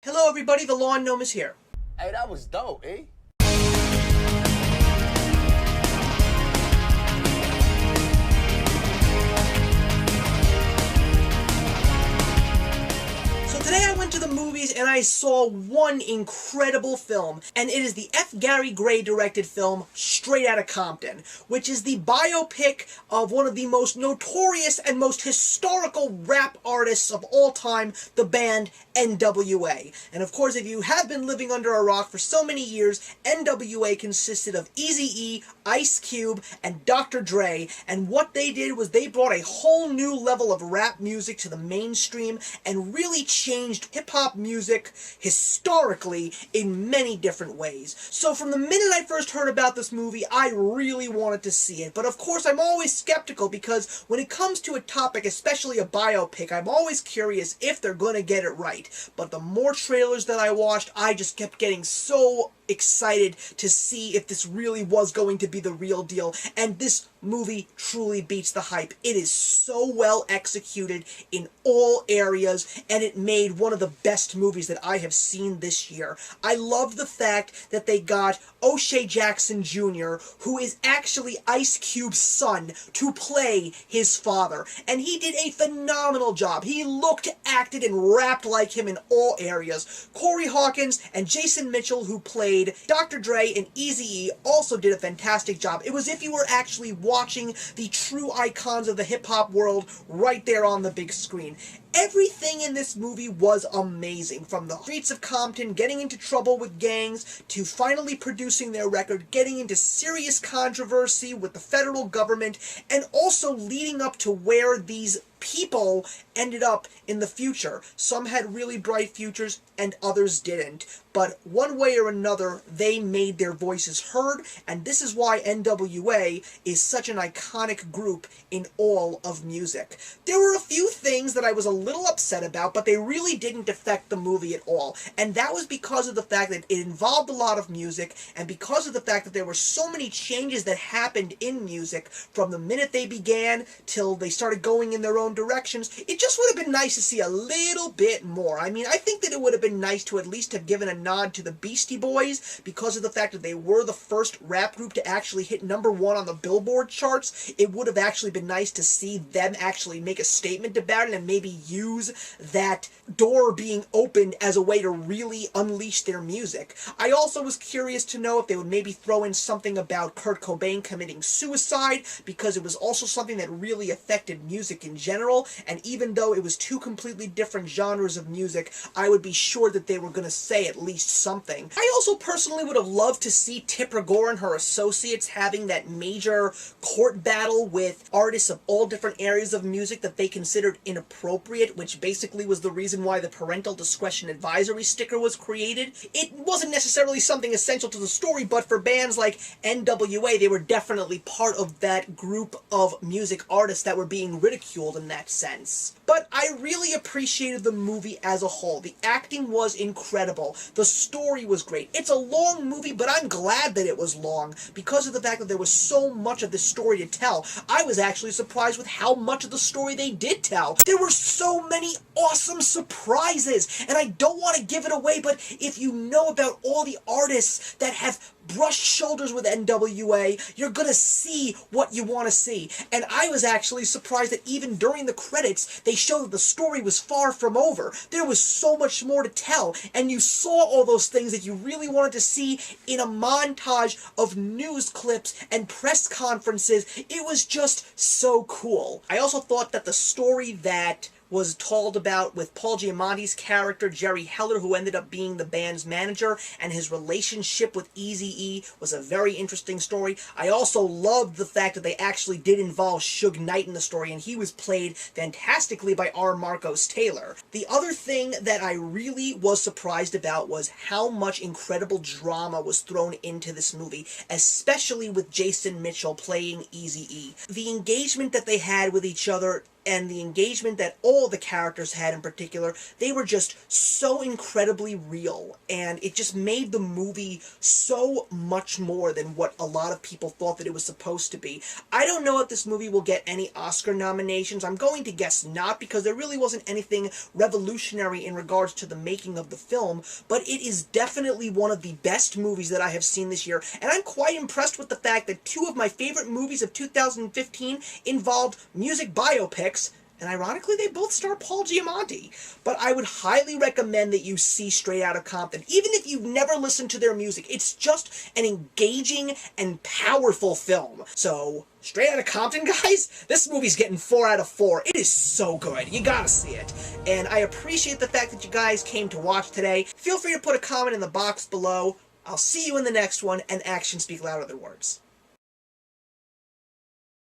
Hello everybody, the Lawn Gnome is here. Hey, that was dope, eh? So today I went to the movies and I saw one incredible film, and it is the F. Gary Gray directed film Straight Outta Compton, which is the biopic of one of the most notorious and most historical rap artists of all time, the band N.W.A. And of course, if you have been living under a rock for so many years, N.W.A. consisted of Eazy-E, Ice Cube, and Dr. Dre, and what they did was they brought a whole new level of rap music to the mainstream and really changed hip-hop music historically in many different ways. So from the minute I first heard about this movie, I really wanted to see it. But of course, I'm always skeptical because when it comes to a topic, especially a biopic, I'm always curious if they're gonna get it right. But the more trailers that I watched, I just kept getting so excited to see if this really was going to be the real deal, and this movie truly beats the hype. It is so well executed in all areas, and it made one of the best movies that I have seen this year. I love the fact that they got O'Shea Jackson Jr., who is actually Ice Cube's son, to play his father, and he did a phenomenal job. He looked, acted, and rapped like him in all areas. Corey Hawkins and Jason Mitchell, who played Dr. Dre and Eazy-E, also did a fantastic job. It was if you were actually watching the true icons of the hip-hop world right there on the big screen. Everything in this movie was amazing, from the streets of Compton, getting into trouble with gangs, to finally producing their record, getting into serious controversy with the federal government, and also leading up to where these people ended up in the future. Some had really bright futures and others didn't, but one way or another they made their voices heard, and this is why N.W.A. is such an iconic group in all of music. There were a few things that I was a little upset about, but they really didn't affect the movie at all, and that was because of the fact that it involved a lot of music, and because of the fact that there were so many changes that happened in music from the minute they began till they started going in their own directions. It just would have been nice to see a little bit more. I mean, I think that it would have been nice to at least have given a nod to the Beastie Boys because of the fact that they were the first rap group to actually hit #1 on the Billboard charts. It would have actually been nice to see them actually make a statement about it and maybe use that door being opened as a way to really unleash their music. I also was curious to know if they would maybe throw in something about Kurt Cobain committing suicide, because it was also something that really affected music in general, and even though it was two completely different genres of music, I would be sure that they were going to say at least something. I also personally would have loved to see Tipper Gore and her associates having that major court battle with artists of all different areas of music that they considered inappropriate, which basically was the reason why the parental discretion advisory sticker was created. It wasn't necessarily something essential to the story, but for bands like N.W.A., they were definitely part of that group of music artists that were being ridiculed in that sense. But I really appreciated the movie as a whole. The acting was incredible. The story was great. It's a long movie, but I'm glad that it was long because of the fact that there was so much of the story to tell. I was actually surprised with how much of the story they did tell. There were so many awesome surprises, and I don't want to give it away, but if you know about all the artists that have brushed shoulders with N.W.A., you're gonna see what you want to see. And I was actually surprised that even during the credits, they showed that the story was far from over. There was so much more to tell, and you saw all those things that you really wanted to see in a montage of news clips and press conferences. It was just so cool. I also thought that the story that was told about with Paul Giamatti's character, Jerry Heller, who ended up being the band's manager, and his relationship with Eazy-E was a very interesting story. I also loved the fact that they actually did involve Suge Knight in the story, and he was played fantastically by R. Marcos Taylor. The other thing that I really was surprised about was how much incredible drama was thrown into this movie, especially with Jason Mitchell playing Eazy-E. The engagement that they had with each other and the engagement that all the characters had in particular, they were just so incredibly real, and it just made the movie so much more than what a lot of people thought that it was supposed to be. I don't know if this movie will get any Oscar nominations. I'm going to guess not, because there really wasn't anything revolutionary in regards to the making of the film, but it is definitely one of the best movies that I have seen this year, and I'm quite impressed with the fact that two of my favorite movies of 2015 involved music biopics, and ironically, they both star Paul Giamatti. But I would highly recommend that you see Straight Outta Compton. Even if you've never listened to their music, it's just an engaging and powerful film. So, Straight Outta Compton, guys, this movie's getting 4 out of 4. It is so good. You gotta see it. And I appreciate the fact that you guys came to watch today. Feel free to put a comment in the box below. I'll see you in the next one, and actions speak louder than words.